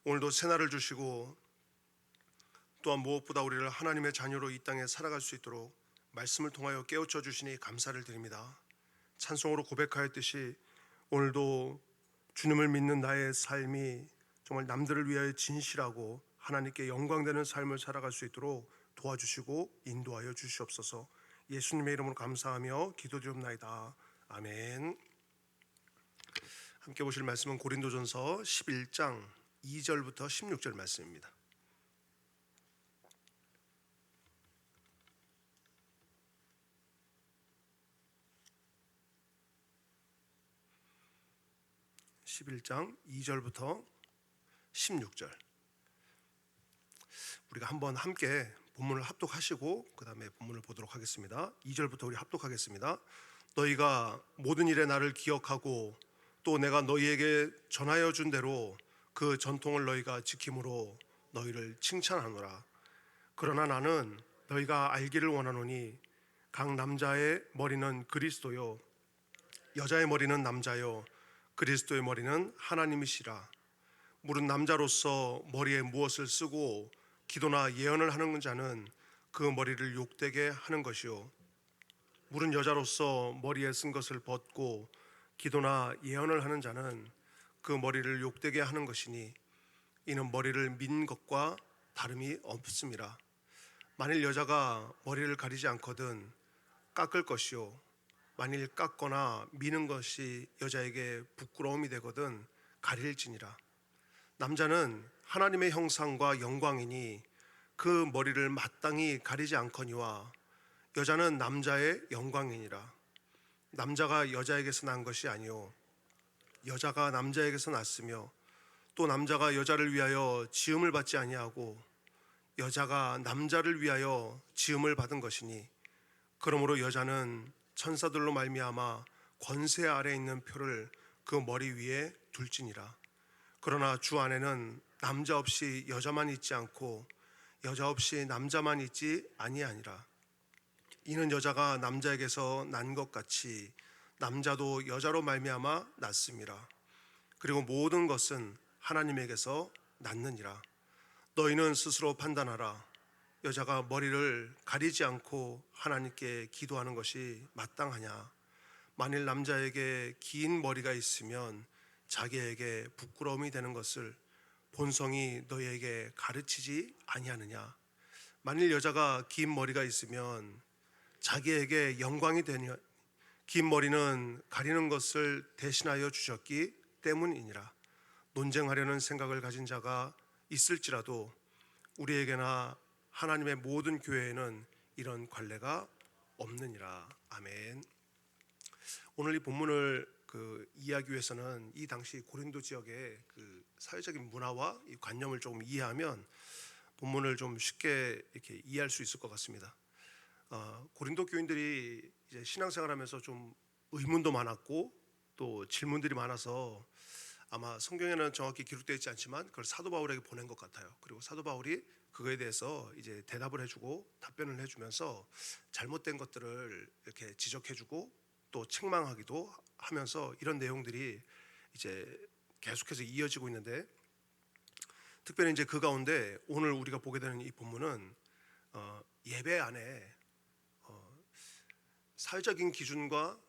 오늘도 새날을 주시고 또한 무엇보다 우리를 하나님의 자녀로 이 땅에 살아갈 수 있도록 말씀을 통하여 깨우쳐 주시니 감사를 드립니다. 찬송으로 고백하였듯이 오늘도 주님을 믿는 나의 삶이 정말 남들을 위하여 진실하고 하나님께 영광되는 삶을 살아갈 수 있도록 도와주시고 인도하여 주시옵소서. 예수님의 이름으로 감사하며 기도드립나이다. 아멘. 함께 보실 말씀은 고린도전서 11장 2절부터 16절 말씀입니다. (11장) 2절부터 16절. 우리가 한번 함께 본문을 합독하시고 그 다음에 본문을 보도록 하겠습니다. 2절부터 우리 합독하겠습니다. 너희가 모든 일에 나를 기억하고 또 내가 너희에게 전하여 준 대로 그 전통을 너희가 지킴으로 너희를 칭찬하노라. 그러나 나는 너희가 알기를 원하노니 각 남자의 머리는 그리스도요 여자의 머리는 남자요 그리스도의 머리는 하나님이시라. 물은 남자로서 머리에 무엇을 쓰고 기도나 예언을 하는 자는 그 머리를 욕되게 하는 것이요 물은 여자로서 머리에 쓴 것을 벗고 기도나 예언을 하는 자는 그 머리를 욕되게 하는 것이니 이는 머리를 민 것과 다름이 없습니다. 만일 여자가 머리를 가리지 않거든 깎을 것이요 만일 깎거나 미는 것이 여자에게 부끄러움이 되거든 가릴지니라. 남자는 하나님의 형상과 영광이니 그 머리를 마땅히 가리지 않거니와 여자는 남자의 영광이니라. 남자가 여자에게서 난 것이 아니요 여자가 남자에게서 났으며 또 남자가 여자를 위하여 지음을 받지 아니하고 여자가 남자를 위하여 지음을 받은 것이니 그러므로 여자는 천사들로 말미암아 권세 아래 있는 표를 그 머리 위에 둘지니라. 그러나 주 안에는 남자 없이 여자만 있지 않고 여자 없이 남자만 있지 아니하니라. 이는 여자가 남자에게서 난 것 같이 남자도 여자로 말미암아 났음이라. 그리고 모든 것은 하나님에게서 났느니라. 너희는 스스로 판단하라. 여자가 머리를 가리지 않고 하나님께 기도하는 것이 마땅하냐. 만일 남자에게 긴 머리가 있으면 자기에게 부끄러움이 되는 것을 본성이 너희에게 가르치지 아니하느냐. 만일 여자가 긴 머리가 있으면 자기에게 영광이 되냐. 긴 머리는 가리는 것을 대신하여 주셨기 때문이니라. 논쟁하려는 생각을 가진 자가 있을지라도 우리에게나 하나님의 모든 교회에는 이런 관례가 없느니라. 아멘. 오늘 이 본문을 이해하기 위해서는 이 당시 고린도 지역의 사회적인 문화와 이 관념을 조금 이해하면 본문을 좀 쉽게 이렇게 이해할 수 있을 것 같습니다. 고린도 교인들이 이제 신앙생활하면서 좀 의문도 많았고 또 질문들이 많아서 아마 성경에는 정확히 기록되어 있지 않지만 그걸 사도 바울에게 보낸 것 같아요. 그리고 사도 바울이 그거에 대해서 이제 대답을 해주고 답변을 해주면서 잘못된 것들을 이렇게 지적해주고 또 책망하기도 하면서 이런 내용들이 이제 계속해서 이어지고 있는데, 특별히 이제 그 가운데 오늘 우리가 보게 되는 이 본문은 예배 안에 사회적인 기준과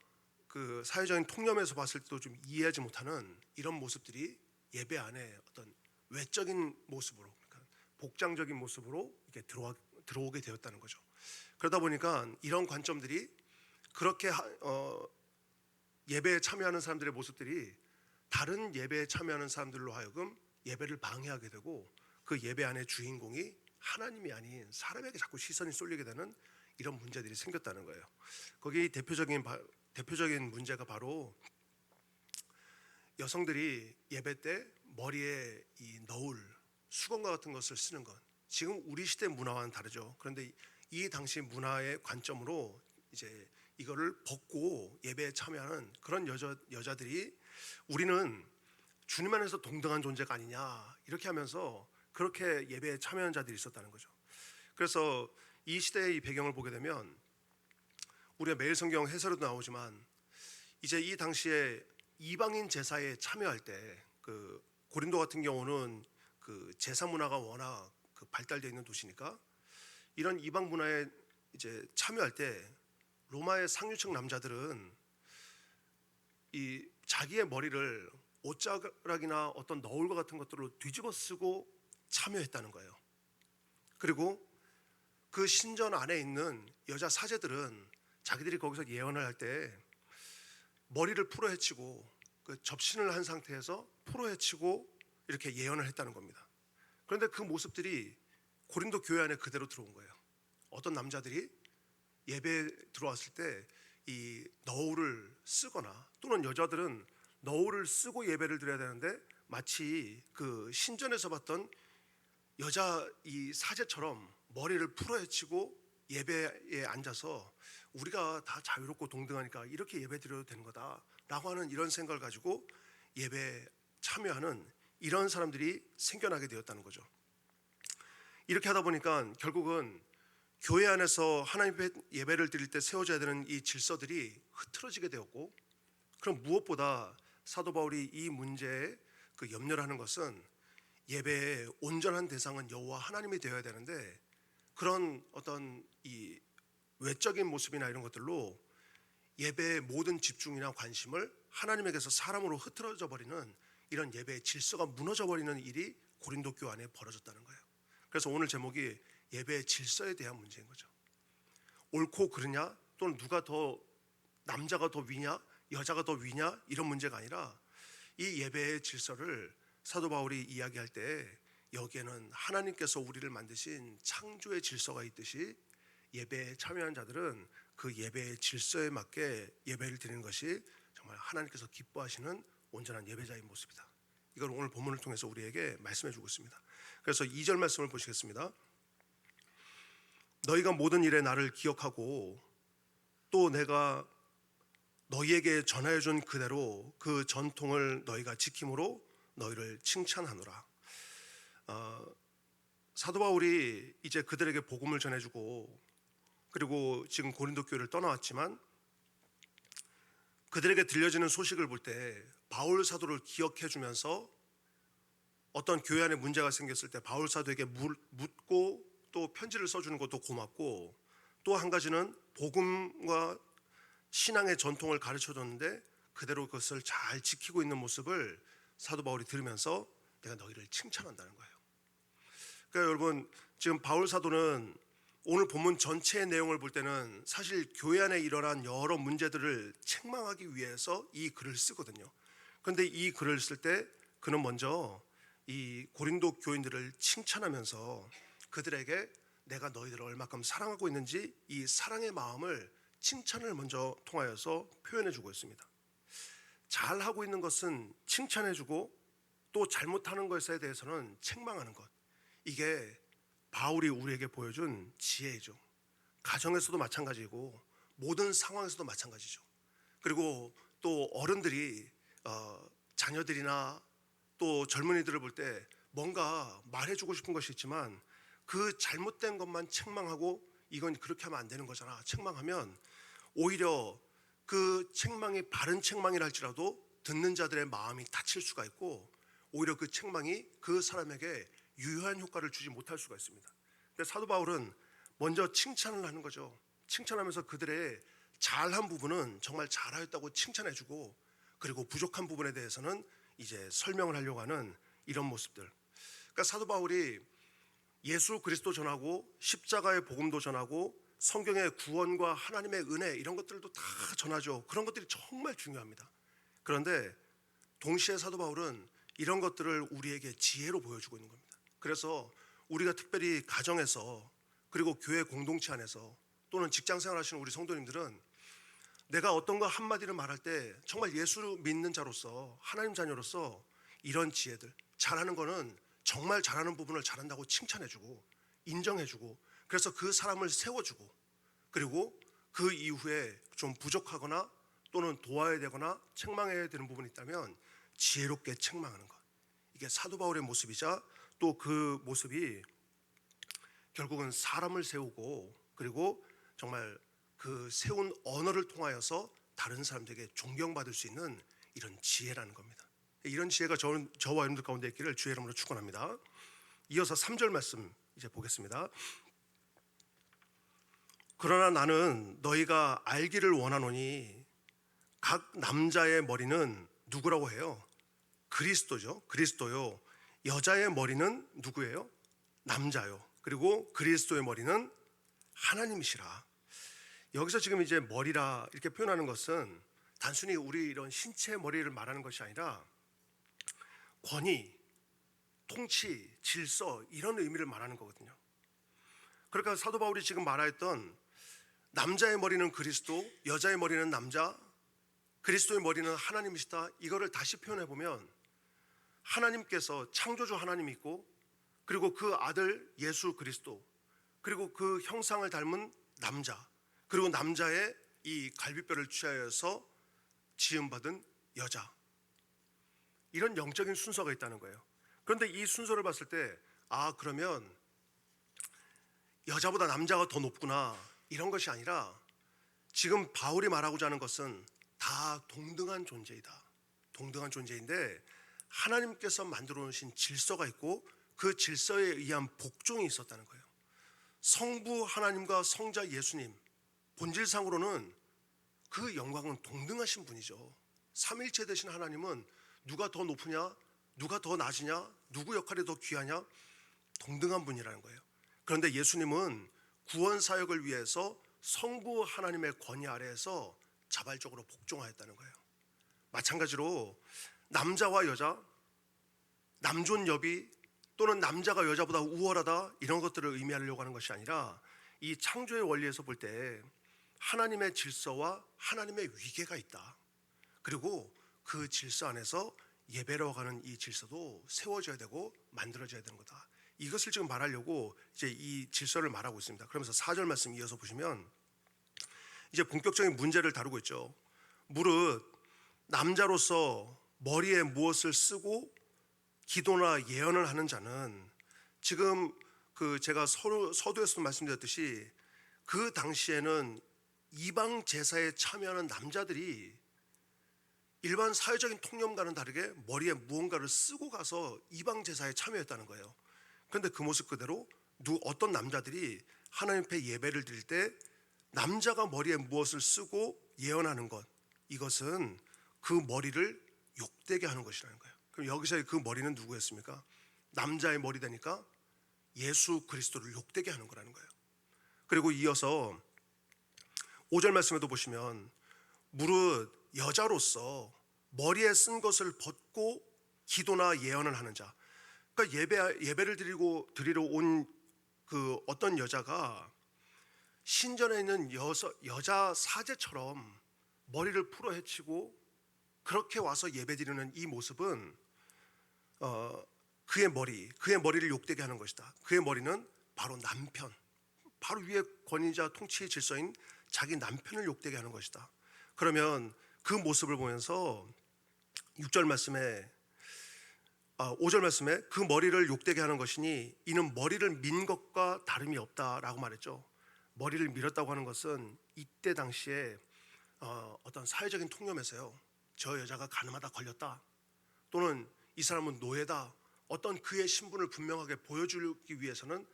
그 사회적인 통념에서 봤을 때도 좀 이해하지 못하는 이런 모습들이 예배 안에 어떤 외적인 모습으로, 그러니까 복장적인 모습으로 이렇게 들어오게 되었다는 거죠. 그러다 보니까 이런 관점들이 그렇게 예배에 참여하는 사람들의 모습들이 다른 예배에 참여하는 사람들로 하여금 예배를 방해하게 되고 그 예배 안의 주인공이 하나님이 아닌 사람에게 자꾸 시선이 쏠리게 되는 이런 문제들이 생겼다는 거예요. 거기 대표적인 문제가 바로 여성들이 예배 때 머리에 이 너울, 수건과 같은 것을 쓰는 것. 지금 우리 시대 문화와는 다르죠. 그런데 이 당시 문화의 관점으로 이제 이거를 벗고 예배에 참여하는 그런 여자들이 우리는 주님 안에서 동등한 존재가 아니냐 이렇게 하면서 그렇게 예배에 참여하는 자들이 있었다는 거죠. 그래서 이 시대의 이 배경을 보게 되면 우리가 매일 성경 해설에도 나오지만 이제 이 당시에 이방인 제사에 참여할 때 고린도 같은 경우는 그 제사 문화가 워낙 그 발달되어 있는 도시니까 이런 이방 문화에 이제 참여할 때 로마의 상류층 남자들은 이 자기의 머리를 옷자락이나 어떤 너울과 같은 것들로 뒤집어 쓰고 참여했다는 거예요. 그리고 그 신전 안에 있는 여자 사제들은 자기들이 거기서 예언을 할 때 머리를 풀어헤치고 그 접신을 한 상태에서 풀어헤치고 이렇게 예언을 했다는 겁니다. 그런데 그 모습들이 고린도 교회 안에 그대로 들어온 거예요. 어떤 남자들이 예배에 들어왔을 때 이 너울을 쓰거나 또는 여자들은 너울을 쓰고 예배를 드려야 되는데 마치 그 신전에서 봤던 여자 이 사제처럼 머리를 풀어헤치고 예배에 앉아서 우리가 다 자유롭고 동등하니까 이렇게 예배 드려도 되는 거다라고 하는 이런 생각을 가지고 예배에 참여하는 이런 사람들이 생겨나게 되었다는 거죠. 이렇게 하다 보니까 결국은 교회 안에서 하나님의 예배를 드릴 때 세워져야 되는 이 질서들이 흐트러지게 되었고, 그럼 무엇보다 사도 바울이 이 문제에 그 염려를 하는 것은 예배의 온전한 대상은 여호와 하나님이 되어야 되는데 그런 어떤 이 외적인 모습이나 이런 것들로 예배의 모든 집중이나 관심을 하나님에게서 사람으로 흐트러져 버리는 이런 예배의 질서가 무너져 버리는 일이 고린도 교회 안에 벌어졌다는 거예요. 그래서 오늘 제목이 예배의 질서에 대한 문제인 거죠. 옳고 그르냐 또는 누가 더 남자가 더 위냐 여자가 더 위냐 이런 문제가 아니라 이 예배의 질서를 사도 바울이 이야기할 때 여기에는 하나님께서 우리를 만드신 창조의 질서가 있듯이 예배에 참여한 자들은 그 예배의 질서에 맞게 예배를 드리는 것이 정말 하나님께서 기뻐하시는 온전한 예배자의 모습이다. 이걸 오늘 본문을 통해서 우리에게 말씀해 주고 있습니다. 그래서 2절 말씀을 보시겠습니다. 너희가 모든 일에 나를 기억하고 또 내가 너희에게 전하여 준 그대로 그 전통을 너희가 지킴으로 너희를 칭찬하노라. 사도 바울이 이제 그들에게 복음을 전해주고 그리고 지금 고린도 교회를 떠나왔지만 그들에게 들려지는 소식을 볼 때 바울 사도를 기억해 주면서 어떤 교회 안에 문제가 생겼을 때 바울 사도에게 묻고 또 편지를 써주는 것도 고맙고, 또 한 가지는 복음과 신앙의 전통을 가르쳐 줬는데 그대로 그것을 잘 지키고 있는 모습을 사도 바울이 들으면서 내가 너희를 칭찬한다는 거예요. 그러니까 여러분 지금 바울 사도는 오늘 본문 전체의 내용을 볼 때는 사실 교회 안에 일어난 여러 문제들을 책망하기 위해서 이 글을 쓰거든요. 그런데 이 글을 쓸 때 그는 먼저 이 고린도 교인들을 칭찬하면서 그들에게 내가 너희들을 얼마큼 사랑하고 있는지 이 사랑의 마음을 칭찬을 먼저 통하여서 표현해 주고 있습니다. 잘하고 있는 것은 칭찬해 주고 또 잘못하는 것에 대해서는 책망하는 것, 이게 바울이 우리에게 보여준 지혜이죠. 가정에서도 마찬가지고 모든 상황에서도 마찬가지죠. 그리고 또 어른들이 자녀들이나 또 젊은이들을 볼 때 뭔가 말해주고 싶은 것이 있지만 그 잘못된 것만 책망하고 이건 그렇게 하면 안 되는 거잖아 책망하면 오히려 그 책망이 바른 책망이라 할지라도 듣는 자들의 마음이 다칠 수가 있고 오히려 그 책망이 그 사람에게 유효한 효과를 주지 못할 수가 있습니다. 근데 사도 바울은 먼저 칭찬을 하는 거죠. 칭찬하면서 그들의 잘한 부분은 정말 잘하였다고 칭찬해주고, 그리고 부족한 부분에 대해서는 이제 설명을 하려고 하는 이런 모습들. 그러니까 사도 바울이 예수 그리스도 전하고 십자가의 복음도 전하고 성경의 구원과 하나님의 은혜 이런 것들도 다 전하죠. 그런 것들이 정말 중요합니다. 그런데 동시에 사도 바울은 이런 것들을 우리에게 지혜로 보여주고 있는 겁니다. 그래서 우리가 특별히 가정에서 그리고 교회 공동체 안에서 또는 직장생활 하시는 우리 성도님들은 내가 어떤 거 한마디를 말할 때 정말 예수 믿는 자로서 하나님 자녀로서 이런 지혜들, 잘하는 거는 정말 잘하는 부분을 잘한다고 칭찬해주고 인정해주고, 그래서 그 사람을 세워주고, 그리고 그 이후에 좀 부족하거나 또는 도와야 되거나 책망해야 되는 부분이 있다면 지혜롭게 책망하는 것, 이게 사도 바울의 모습이자 또 그 모습이 결국은 사람을 세우고 그리고 정말 그 세운 언어를 통하여서 다른 사람들에게 존경받을 수 있는 이런 지혜라는 겁니다. 이런 지혜가 저와 여러분들 가운데 있기를 주의 이름으로 축원합니다. 이어서 3절 말씀 이제 보겠습니다. 그러나 나는 너희가 알기를 원하노니 각 남자의 머리는 누구라고 해요? 그리스도죠. 그리스도요. 여자의 머리는 누구예요? 남자요. 그리고 그리스도의 머리는 하나님이시라. 여기서 지금 이제 머리라 이렇게 표현하는 것은 단순히 우리 이런 신체의 머리를 말하는 것이 아니라 권위, 통치, 질서 이런 의미를 말하는 거거든요. 그러니까 사도 바울이 지금 말하였던 남자의 머리는 그리스도, 여자의 머리는 남자, 그리스도의 머리는 하나님이시다. 이거를 다시 표현해 보면 하나님께서 창조주 하나님이 있고, 그리고 그 아들 예수 그리스도, 그리고 그 형상을 닮은 남자, 그리고 남자의 이 갈비뼈를 취하여서 지음받은 여자, 이런 영적인 순서가 있다는 거예요. 그런데 이 순서를 봤을 때 그러면 여자보다 남자가 더 높구나, 이런 것이 아니라 지금 바울이 말하고자 하는 것은 다 동등한 존재이다. 동등한 존재인데 하나님께서 만들어 놓으신 질서가 있고 그 질서에 의한 복종이 있었다는 거예요. 성부 하나님과 성자 예수님, 본질상으로는 그 영광은 동등하신 분이죠. 삼일체 되신 하나님은 누가 더 높으냐, 누가 더 낮으냐, 누구 역할이 더 귀하냐, 동등한 분이라는 거예요. 그런데 예수님은 구원 사역을 위해서 성부 하나님의 권위 아래에서 자발적으로 복종하였다는 거예요. 마찬가지로 남자와 여자, 남존여비, 또는 남자가 여자보다 우월하다, 이런 것들을 의미하려고 하는 것이 아니라 이 창조의 원리에서 볼 때 하나님의 질서와 하나님의 위계가 있다. 그리고 그 질서 안에서 예배로 가는 이 질서도 세워져야 되고 만들어져야 되는 거다. 이것을 지금 말하려고 이제 이 질서를 말하고 있습니다. 그러면서 4절 말씀 이어서 보시면 이제 본격적인 문제를 다루고 있죠. 무릇 남자로서 머리에 무엇을 쓰고 기도나 예언을 하는 자는, 지금 제가 서두에서도 말씀드렸듯이 그 당시에는 이방 제사에 참여하는 남자들이 일반 사회적인 통념과는 다르게 머리에 무언가를 쓰고 가서 이방 제사에 참여했다는 거예요. 그런데 그 모습 그대로 어떤 남자들이 하나님 앞에 예배를 드릴 때 남자가 머리에 무엇을 쓰고 예언하는 것, 이것은 그 머리를 욕되게 하는 것이라는 거예요. 그럼 여기서의 그 머리는 누구였습니까? 남자의 머리 되니까 예수 그리스도를 욕되게 하는 거라는 거예요. 그리고 이어서 5절 말씀에도 보시면 무릇 여자로서 머리에 쓴 것을 벗고 기도나 예언을 하는 자, 그러니까 예배를 드리러 온 그 어떤 여자가 신전에 있는 여자 사제처럼 머리를 풀어 헤치고 그렇게 와서 예배드리는 이 모습은 그의 머리를 욕되게 하는 것이다. 그의 머리는 바로 남편, 바로 위에 권위자 통치의 질서인 자기 남편을 욕되게 하는 것이다. 그러면 그 모습을 보면서 6절 말씀에 5절 말씀에 그 머리를 욕되게 하는 것이니 이는 머리를 민 것과 다름이 없다라고 말했죠. 머리를 밀었다고 하는 것은 이때 당시에 어떤 사회적인 통념에서요, 저 여자가 가늠하다 걸렸다, 또는 이 사람은 노예다, 어떤 그의 신분을 분명하게 보여주기 위해서는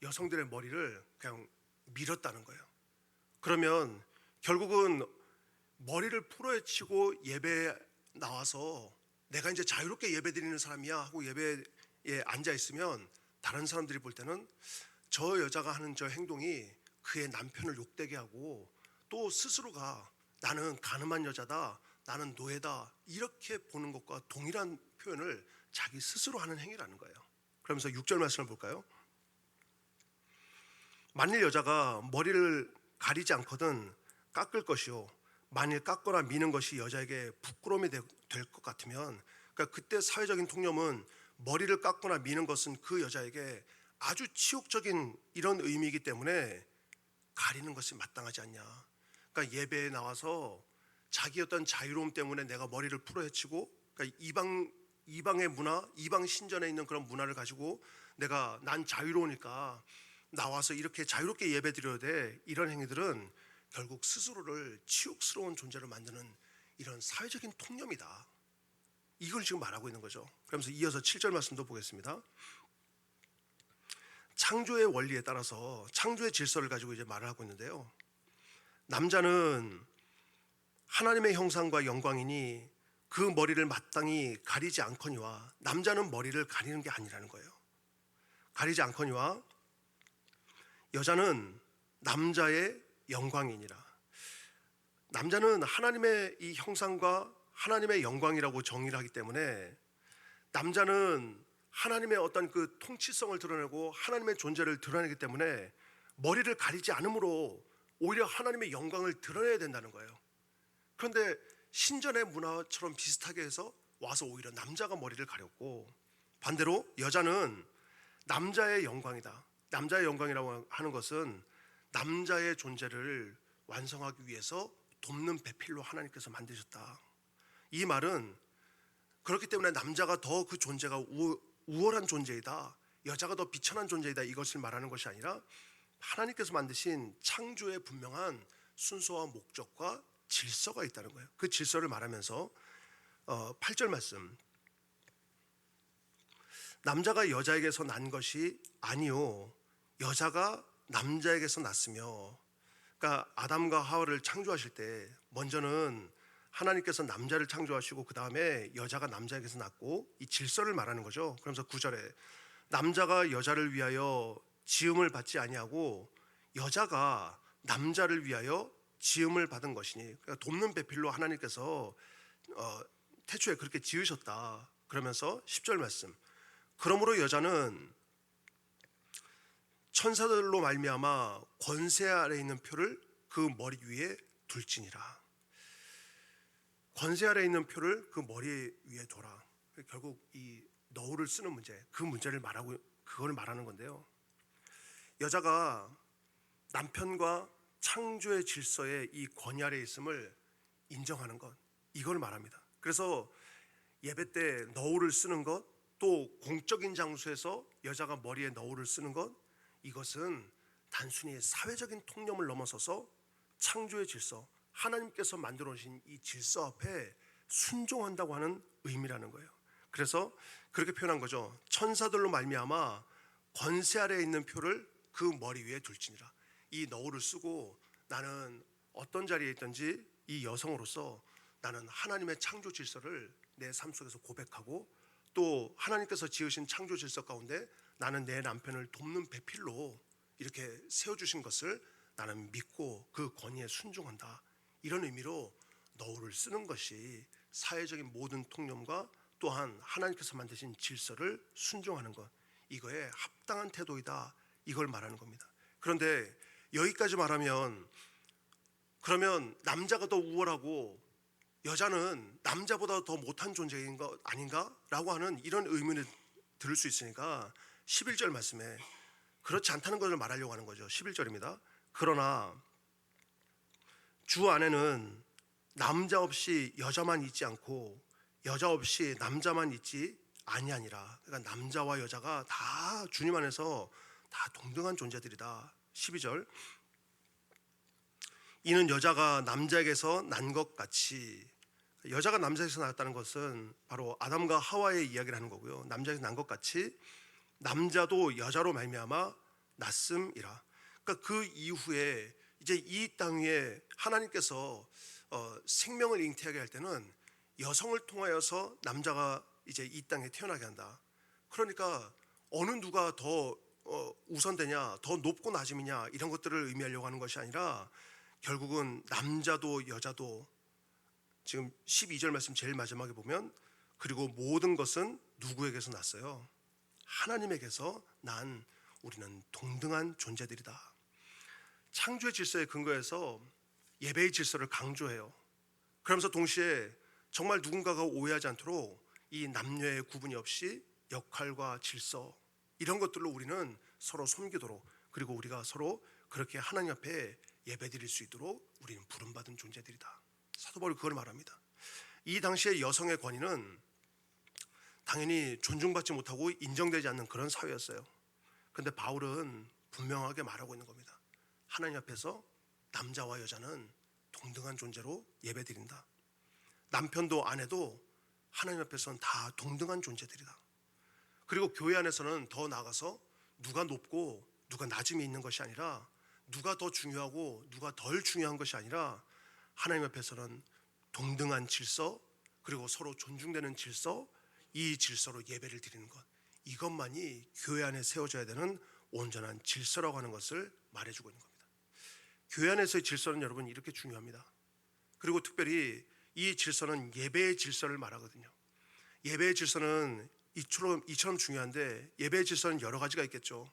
여성들의 머리를 그냥 밀었다는 거예요. 그러면 결국은 머리를 풀어헤치고 예배에 나와서 내가 이제 자유롭게 예배드리는 사람이야 하고 예배에 앉아 있으면 다른 사람들이 볼 때는 저 여자가 하는 저 행동이 그의 남편을 욕되게 하고 또 스스로가 나는 가늠한 여자다, 나는 노예다, 이렇게 보는 것과 동일한 표현을 자기 스스로 하는 행위라는 거예요. 그러면서 6절 말씀을 볼까요? 만일 여자가 머리를 가리지 않거든 깎을 것이요, 만일 깎거나 미는 것이 여자에게 부끄러움이 될 것 같으면, 그러니까 그때 사회적인 통념은 머리를 깎거나 미는 것은 그 여자에게 아주 치욕적인 이런 의미이기 때문에 가리는 것이 마땅하지 않냐. 그러니까 예배에 나와서 자기 어떤 자유로움 때문에 내가 머리를 풀어헤치고, 그러니까 이방의 문화, 이방 신전에 있는 그런 문화를 가지고 난 자유로우니까 나와서 이렇게 자유롭게 예배 드려야 돼, 이런 행위들은 결국 스스로를 치욕스러운 존재로 만드는 이런 사회적인 통념이다. 이걸 지금 말하고 있는 거죠. 그러면서 이어서 7절 말씀도 보겠습니다. 창조의 원리에 따라서 창조의 질서를 가지고 이제 말을 하고 있는데요. 남자는 하나님의 형상과 영광이니 그 머리를 마땅히 가리지 않거니와, 남자는 머리를 가리는 게 아니라는 거예요. 가리지 않거니와 여자는 남자의 영광이니라. 남자는 하나님의 이 형상과 하나님의 영광이라고 정의를 하기 때문에 남자는 하나님의 어떤 그 통치성을 드러내고 하나님의 존재를 드러내기 때문에 머리를 가리지 않으므로 오히려 하나님의 영광을 드러내야 된다는 거예요. 그런데 신전의 문화처럼 비슷하게 해서 와서 오히려 남자가 머리를 가렸고, 반대로 여자는 남자의 영광이다. 남자의 영광이라고 하는 것은 남자의 존재를 완성하기 위해서 돕는 배필로 하나님께서 만드셨다. 이 말은 그렇기 때문에 남자가 더 그 존재가 우월한 존재이다, 여자가 더 비천한 존재이다, 이것을 말하는 것이 아니라 하나님께서 만드신 창조의 분명한 순서와 목적과 질서가 있다는 거예요. 그 질서를 말하면서 8절 말씀, 남자가 여자에게서 난 것이 아니요 여자가 남자에게서 났으며. 그러니까 아담과 하와를 창조하실 때 먼저는 하나님께서 남자를 창조하시고 그 다음에 여자가 남자에게서 났고, 이 질서를 말하는 거죠. 그러면서 9절에 남자가 여자를 위하여 지음을 받지 아니하고 여자가 남자를 위하여 지음을 받은 것이니, 그러니까 돕는 배필로 하나님께서 태초에 그렇게 지으셨다. 그러면서 10절 말씀, 그러므로 여자는 천사들로 말미암아 권세 아래 있는 표를 그 머리 위에 둘지니라. 권세 아래 있는 표를 그 머리 위에 둬라. 결국 이 너울을 쓰는 문제, 그 문제를 말하고 그걸 말하는 건데요. 여자가 남편과 창조의 질서의 이 권위 아래 있음을 인정하는 것, 이걸 말합니다. 그래서 예배 때 너울을 쓰는 것, 또 공적인 장소에서 여자가 머리에 너울을 쓰는 것, 이것은 단순히 사회적인 통념을 넘어서서 창조의 질서, 하나님께서 만들어 오신 이 질서 앞에 순종한다고 하는 의미라는 거예요. 그래서 그렇게 표현한 거죠. 천사들로 말미암아 권세 아래에 있는 표를 그 머리 위에 둘지니라. 이 너울을 쓰고 나는 어떤 자리에 있든지 이 여성으로서 나는 하나님의 창조 질서를 내 삶 속에서 고백하고, 또 하나님께서 지으신 창조 질서 가운데 나는 내 남편을 돕는 배필로 이렇게 세워주신 것을 나는 믿고 그 권위에 순종한다. 이런 의미로 너울을 쓰는 것이 사회적인 모든 통념과 또한 하나님께서 만드신 질서를 순종하는 것, 이거에 합당한 태도이다, 이걸 말하는 겁니다. 그런데 여기까지 말하면 그러면 남자가 더 우월하고 여자는 남자보다 더 못한 존재인 것 아닌가? 라고 하는 이런 의문을 들을 수 있으니까 11절 말씀에 그렇지 않다는 것을 말하려고 하는 거죠. 11절입니다. 그러나 주 안에는 남자 없이 여자만 있지 않고 여자 없이 남자만 있지 아니하니라. 그러니까 남자와 여자가 다 주님 안에서 다 동등한 존재들이다. 12절, 이는 여자가 남자에게서 난 것 같이, 여자가 남자에게서 나왔다는 것은 바로 아담과 하와의 이야기를 하는 거고요. 남자에게서 난 것 같이 남자도 여자로 말미암아 났음이라. 그러니까 그 이후에 이제 이 땅 위에 하나님께서 생명을 잉태하게 할 때는 여성을 통하여서 남자가 이제 이 땅에 태어나게 한다. 그러니까 어느 누가 더 우선되냐, 더 높고 낮음이냐, 이런 것들을 의미하려고 하는 것이 아니라 결국은 남자도 여자도, 지금 12절 말씀 제일 마지막에 보면 그리고 모든 것은 누구에게서 났어요? 하나님에게서 난 우리는 동등한 존재들이다. 창조의 질서에 근거해서 예배의 질서를 강조해요. 그러면서 동시에 정말 누군가가 오해하지 않도록 이 남녀의 구분이 없이 역할과 질서, 이런 것들로 우리는 서로 섬기도록, 그리고 우리가 서로 그렇게 하나님 앞에 예배드릴 수 있도록 우리는 부름받은 존재들이다. 사도 바울이 그걸 말합니다. 이 당시의 여성의 권위는 당연히 존중받지 못하고 인정되지 않는 그런 사회였어요. 그런데 바울은 분명하게 말하고 있는 겁니다. 하나님 앞에서 남자와 여자는 동등한 존재로 예배드린다. 남편도 아내도 하나님 앞에서는 다 동등한 존재들이다. 그리고 교회 안에서는 더 나아가서 누가 높고 누가 낮음이 있는 것이 아니라, 누가 더 중요하고 누가 덜 중요한 것이 아니라, 하나님 앞에서는 동등한 질서, 그리고 서로 존중되는 질서, 이 질서로 예배를 드리는 것, 이것만이 교회 안에 세워져야 되는 온전한 질서라고 하는 것을 말해주고 있는 겁니다. 교회 안에서의 질서는 여러분 이렇게 중요합니다. 그리고 특별히 이 질서는 예배의 질서를 말하거든요. 예배의 질서는 이처럼 중요한데, 예배의 질서는 여러 가지가 있겠죠.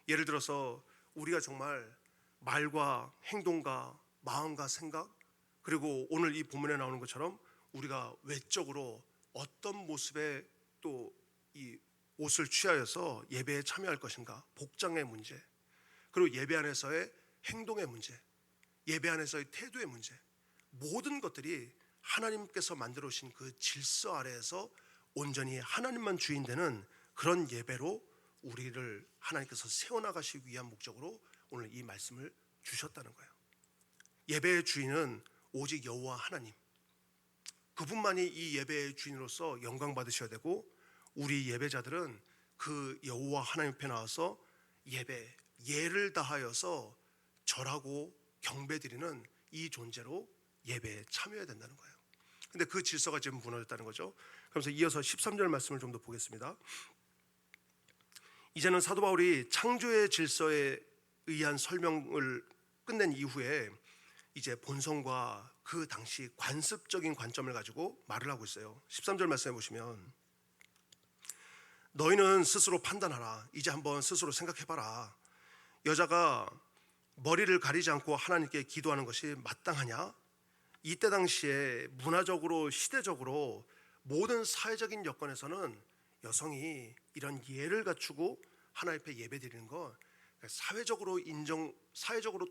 예를 들어서 우리가 정말 말과 행동과 마음과 생각, 그리고 오늘 이 본문에 나오는 것처럼 우리가 외적으로 어떤 모습의 또 이 옷을 취하여서 예배에 참여할 것인가, 복장의 문제, 그리고 예배 안에서의 행동의 문제, 예배 안에서의 태도의 문제, 모든 것들이 하나님께서 만들어 오신 그 질서 아래에서 온전히 하나님만 주인 되는 그런 예배로 우리를 하나님께서 세워나가시기 위한 목적으로 오늘 이 말씀을 주셨다는 거예요. 예배의 주인은 오직 여호와 하나님, 그분만이 이 예배의 주인으로서 영광 받으셔야 되고, 우리 예배자들은 그 여호와 하나님 앞에 나와서 예를 다하여서 절하고 경배드리는 이 존재로 예배에 참여해야 된다는 거예요. 근데 그 질서가 지금 무너졌다는 거죠. 그러면서 이어서 13절 말씀을 좀 더 보겠습니다. 이제는 사도 바울이 창조의 질서에 의한 설명을 끝낸 이후에 이제 본성과 그 당시 관습적인 관점을 가지고 말을 하고 있어요. 13절 말씀해 보시면, 너희는 스스로 판단하라. 이제 한번 스스로 생각해봐라. 여자가 머리를 가리지 않고 하나님께 기도하는 것이 마땅하냐? 이때 당시에 문화적으로, 시대적으로, 모든 사회적인 여건에서는 여성이 이런 예를 갖추고 하나님 앞에 예배드리는 것, 사회적으로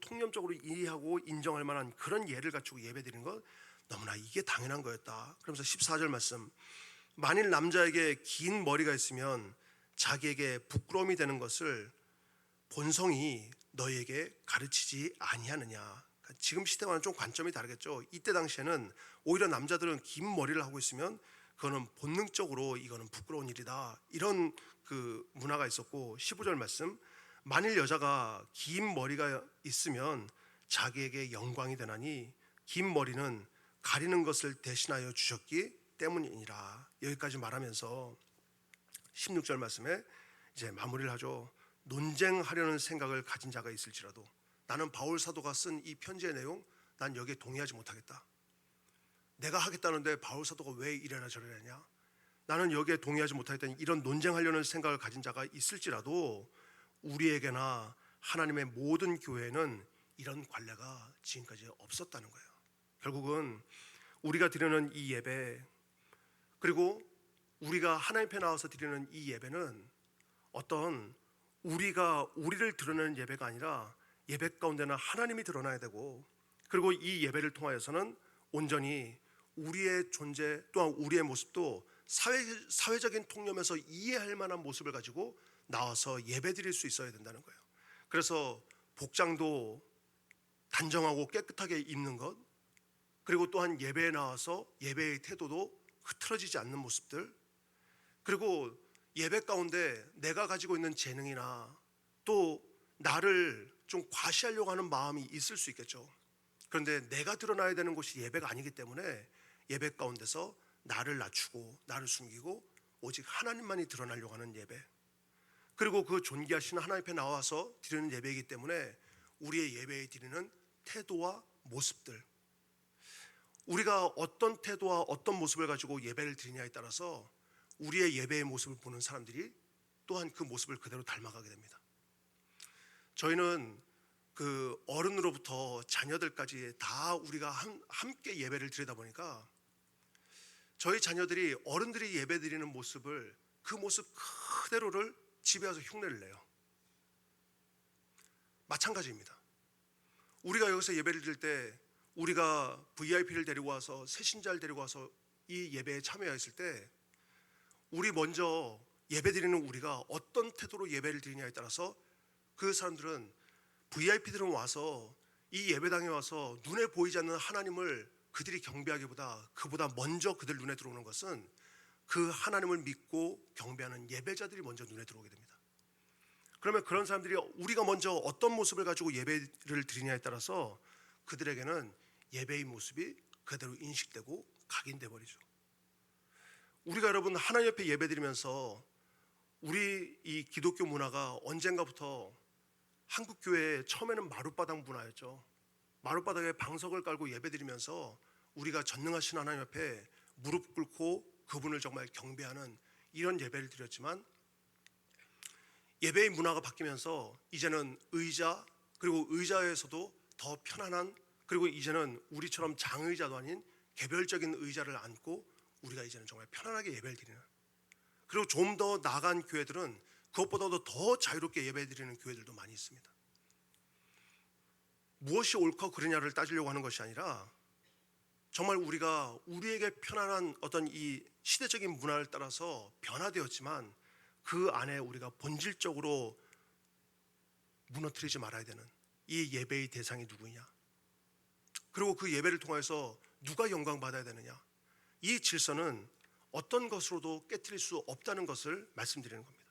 통념적으로 이해하고 인정할 만한 그런 예를 갖추고 예배드리는 것, 너무나 이게 당연한 거였다. 그러면서 14절 말씀, 만일 남자에게 긴 머리가 있으면 자기에게 부끄러움이 되는 것을 본성이 너희에게 가르치지 아니하느냐. 지금 시대와는 좀 관점이 다르겠죠. 이때 당시에는 오히려 남자들은 긴 머리를 하고 있으면 그거는 본능적으로 이거는 부끄러운 일이다, 이런 그 문화가 있었고, 15절 말씀, 만일 여자가 긴 머리가 있으면 자기에게 영광이 되나니 긴 머리는 가리는 것을 대신하여 주셨기 때문이니라. 여기까지 말하면서 16절 말씀에 이제 마무리를 하죠. 논쟁하려는 생각을 가진 자가 있을지라도, 나는 바울 사도가 쓴 이 편지의 내용, 난 여기에 동의하지 못하겠다. 내가 하겠다는데 바울 사도가 왜 이래라 저래라 하냐? 나는 여기에 동의하지 못하겠다니, 이런 논쟁하려는 생각을 가진 자가 있을지라도 우리에게나 하나님의 모든 교회는 이런 관례가 지금까지 없었다는 거예요. 결국은 우리가 드리는 이 예배, 그리고 우리가 하나님 앞에 나와서 드리는 이 예배는 어떤 우리가 우리를 드러내는 예배가 아니라, 예배 가운데는 하나님이 드러나야 되고, 그리고 이 예배를 통하여서는 온전히 우리의 존재 또한 우리의 모습도 사회적인 통념에서 이해할 만한 모습을 가지고 나와서 예배 드릴 수 있어야 된다는 거예요. 그래서 복장도 단정하고 깨끗하게 입는 것, 그리고 또한 예배에 나와서 예배의 태도도 흐트러지지 않는 모습들, 그리고 예배 가운데 내가 가지고 있는 재능이나 또 나를 좀 과시하려고 하는 마음이 있을 수 있겠죠. 그런데 내가 드러나야 되는 곳이 예배가 아니기 때문에 예배 가운데서 나를 낮추고 나를 숨기고 오직 하나님만이 드러나려고 하는 예배, 그리고 그 존귀하신 하나님 앞에 나와서 드리는 예배이기 때문에 우리의 예배에 드리는 태도와 모습들, 우리가 어떤 태도와 어떤 모습을 가지고 예배를 드리냐에 따라서 우리의 예배의 모습을 보는 사람들이 또한 그 모습을 그대로 닮아가게 됩니다. 저희는 그 어른으로부터 자녀들까지 다 우리가 함께 예배를 드리다 보니까 저희 자녀들이 어른들이 예배 드리는 모습을, 그 모습 그대로를 집에 와서 흉내를 내요. 마찬가지입니다. 우리가 여기서 예배를 드릴 때, 우리가 VIP를 데리고 와서, 새신자를 데리고 와서 이 예배에 참여했을 때, 우리 먼저 예배 드리는 우리가 어떤 태도로 예배를 드리냐에 따라서 그 사람들은, VIP들은 와서 이 예배당에 와서 눈에 보이지 않는 하나님을 그들이 경배하기보다, 그보다 먼저 그들 눈에 들어오는 것은 그 하나님을 믿고 경배하는 예배자들이 먼저 눈에 들어오게 됩니다. 그러면 그런 사람들이 우리가 먼저 어떤 모습을 가지고 예배를 드리냐에 따라서 그들에게는 예배의 모습이 그대로 인식되고 각인돼 버리죠. 우리가 여러분 하나님 옆에 예배드리면서 우리 이 기독교 문화가 언젠가부터 한국 교회의 처음에는 마룻바닥 문화였죠. 마룻바닥에 방석을 깔고 예배드리면서 우리가 전능하신 하나님 옆에 무릎 꿇고 그분을 정말 경배하는 이런 예배를 드렸지만, 예배의 문화가 바뀌면서 이제는 의자, 그리고 의자에서도 더 편안한, 그리고 이제는 우리처럼 장의자도 아닌 개별적인 의자를 앉고 우리가 이제는 정말 편안하게 예배를 드리는, 그리고 좀 더 나아간 교회들은 그것보다도 더 자유롭게 예배드리는 교회들도 많이 있습니다. 무엇이 옳고 그르냐를 따지려고 하는 것이 아니라 정말 우리가 우리에게 편안한 어떤 이 시대적인 문화를 따라서 변화되었지만 그 안에 우리가 본질적으로 무너뜨리지 말아야 되는 이 예배의 대상이 누구냐, 그리고 그 예배를 통해서 누가 영광 받아야 되느냐, 이 질서는 어떤 것으로도 깨트릴 수 없다는 것을 말씀드리는 겁니다.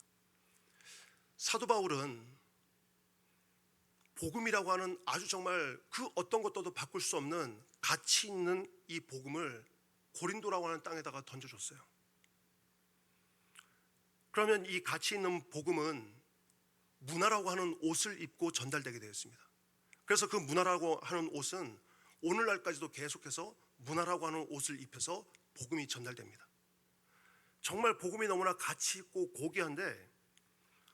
사도 바울은 복음이라고 하는 아주 정말 그 어떤 것도 바꿀 수 없는 가치 있는 이 복음을 고린도라고 하는 땅에다가 던져줬어요. 그러면 이 가치 있는 복음은 문화라고 하는 옷을 입고 전달되게 되었습니다. 그래서 그 문화라고 하는 옷은 오늘날까지도 계속해서 문화라고 하는 옷을 입혀서 복음이 전달됩니다. 정말 복음이 너무나 가치 있고 고귀한데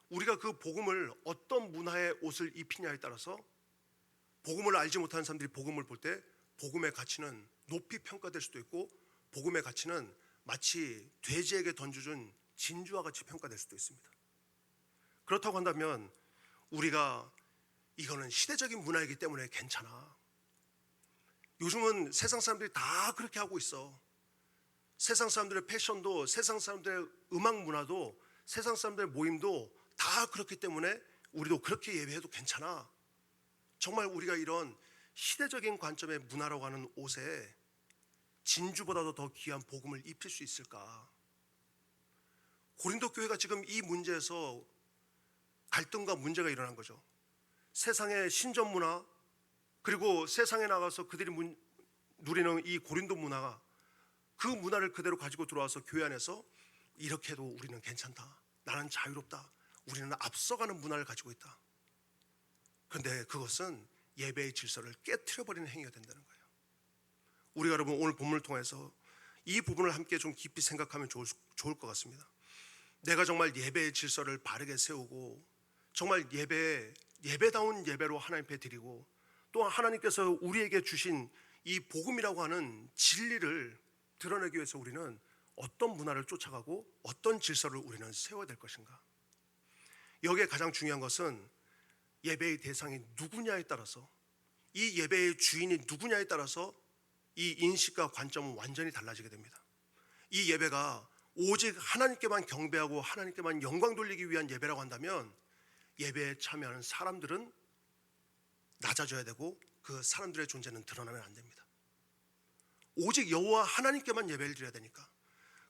우리가 그 복음을 어떤 문화의 옷을 입히냐에 따라서 복음을 알지 못하는 사람들이 복음을 볼 때 복음의 가치는 높이 평가될 수도 있고, 복음의 가치는 마치 돼지에게 던져준 진주와 같이 평가될 수도 있습니다. 그렇다고 한다면 우리가 이거는 시대적인 문화이기 때문에 괜찮아, 요즘은 세상 사람들이 다 그렇게 하고 있어, 세상 사람들의 패션도, 세상 사람들의 음악 문화도, 세상 사람들의 모임도 다 그렇기 때문에 우리도 그렇게 예배해도 괜찮아, 정말 우리가 이런 시대적인 관점의 문화라고 하는 옷에 진주보다도 더 귀한 복음을 입힐 수 있을까? 고린도 교회가 지금 이 문제에서 갈등과 문제가 일어난 거죠. 세상의 신전 문화, 그리고 세상에 나가서 그들이 누리는 이 고린도 문화가, 그 문화를 그대로 가지고 들어와서 교회 안에서 이렇게 해도 우리는 괜찮다, 나는 자유롭다, 우리는 앞서가는 문화를 가지고 있다. 그런데 그것은 예배의 질서를 깨트려버리는 행위가 된다는 거예요. 우리가 여러분 오늘 본문을 통해서 이 부분을 함께 좀 깊이 생각하면 좋을 것 같습니다. 내가 정말 예배의 질서를 바르게 세우고 정말 예배다운 예배로 하나님 앞에 드리고, 또한 하나님께서 우리에게 주신 이 복음이라고 하는 진리를 드러내기 위해서 우리는 어떤 문화를 쫓아가고 어떤 질서를 우리는 세워야 될 것인가. 여기에 가장 중요한 것은 예배의 대상이 누구냐에 따라서, 이 예배의 주인이 누구냐에 따라서 이 인식과 관점은 완전히 달라지게 됩니다. 이 예배가 오직 하나님께만 경배하고 하나님께만 영광 돌리기 위한 예배라고 한다면 예배에 참여하는 사람들은 낮아져야 되고 그 사람들의 존재는 드러나면 안 됩니다. 오직 여호와 하나님께만 예배를 드려야 되니까.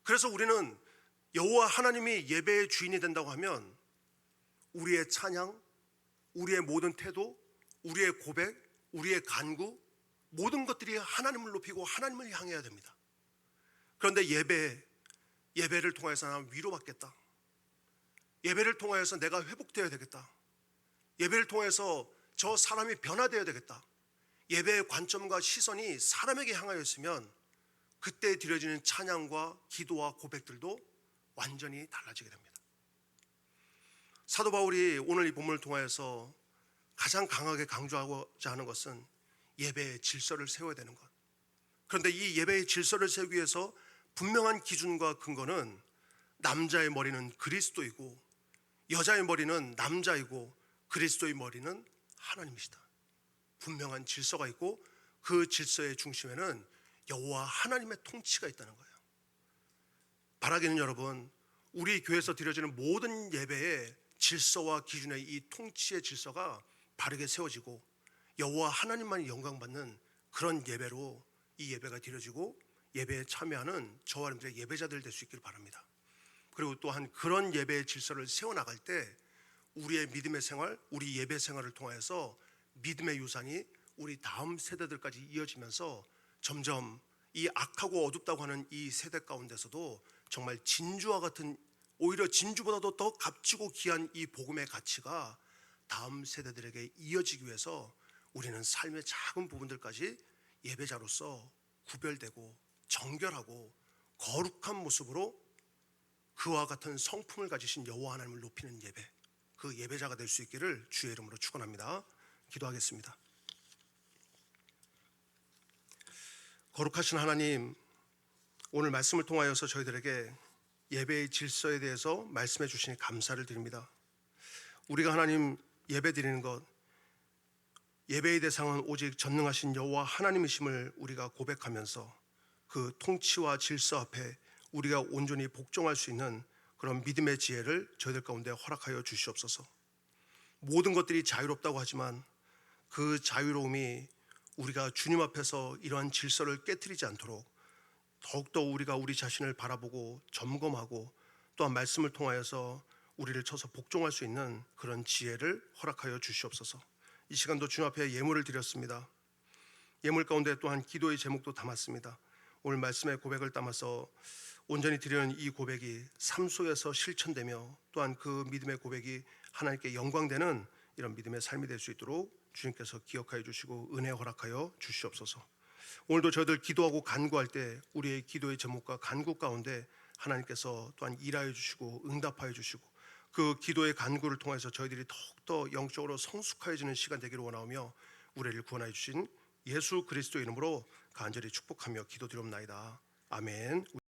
그래서 우리는 여호와 하나님이 예배의 주인이 된다고 하면 우리의 찬양, 우리의 모든 태도, 우리의 고백, 우리의 간구, 모든 것들이 하나님을 높이고 하나님을 향해야 됩니다. 그런데 예배를 통해서 나는 위로받겠다, 예배를 통해서 내가 회복되어야 되겠다, 예배를 통해서 저 사람이 변화되어야 되겠다, 예배의 관점과 시선이 사람에게 향하여 있으면 그때 드려지는 찬양과 기도와 고백들도 완전히 달라지게 됩니다. 사도 바울이 오늘 이 본문을 통하여서 가장 강하게 강조하고자 하는 것은 예배의 질서를 세워야 되는 것. 그런데 이 예배의 질서를 세우기 위해서 분명한 기준과 근거는 남자의 머리는 그리스도이고 여자의 머리는 남자이고 그리스도의 머리는 하나님이시다. 분명한 질서가 있고 그 질서의 중심에는 여호와 하나님의 통치가 있다는 거예요. 바라기는 여러분, 우리 교회에서 드려지는 모든 예배의 질서와 기준의 이 통치의 질서가 바르게 세워지고 여호와 하나님만이 영광받는 그런 예배로 이 예배가 드려지고 예배에 참여하는 저와 여러분들의 예배자들 될 수 있기를 바랍니다. 그리고 또한 그런 예배의 질서를 세워나갈 때 우리의 믿음의 생활, 우리 예배 생활을 통해서 믿음의 유산이 우리 다음 세대들까지 이어지면서 점점 이 악하고 어둡다고 하는 이 세대 가운데서도 정말 진주와 같은, 오히려 진주보다도 더 값지고 귀한 이 복음의 가치가 다음 세대들에게 이어지기 위해서 우리는 삶의 작은 부분들까지 예배자로서 구별되고 정결하고 거룩한 모습으로 그와 같은 성품을 가지신 여호와 하나님을 높이는 예배, 그 예배자가 될 수 있기를 주의 이름으로 축원합니다. 기도하겠습니다. 거룩하신 하나님, 오늘 말씀을 통하여서 저희들에게 예배의 질서에 대해서 말씀해 주시니 감사를 드립니다. 우리가 하나님 예배 드리는 것, 예배의 대상은 오직 전능하신 여호와 하나님이심을 우리가 고백하면서 그 통치와 질서 앞에 우리가 온전히 복종할 수 있는 그런 믿음의 지혜를 저희들 가운데 허락하여 주시옵소서. 모든 것들이 자유롭다고 하지만 그 자유로움이 우리가 주님 앞에서 이러한 질서를 깨트리지 않도록 더욱더 우리가 우리 자신을 바라보고 점검하고 또한 말씀을 통하여서 우리를 쳐서 복종할 수 있는 그런 지혜를 허락하여 주시옵소서. 이 시간도 주님 앞에 예물을 드렸습니다. 예물 가운데 또한 기도의 제목도 담았습니다. 오늘 말씀의 고백을 담아서 온전히 드리는 이 고백이 삶 속에서 실천되며 또한 그 믿음의 고백이 하나님께 영광되는 이런 믿음의 삶이 될 수 있도록 주님께서 기억하여 주시고 은혜 허락하여 주시옵소서. 오늘도 저희들 기도하고 간구할 때 우리의 기도의 제목과 간구 가운데 하나님께서 또한 일하여 주시고 응답하여 주시고 그 기도의 간구를 통해서 저희들이 더욱더 영적으로 성숙해지는 시간 되기를 원하오며 우리를 구원하여 주신 예수 그리스도 이름으로 간절히 축복하며 기도드리옵나이다. 아멘.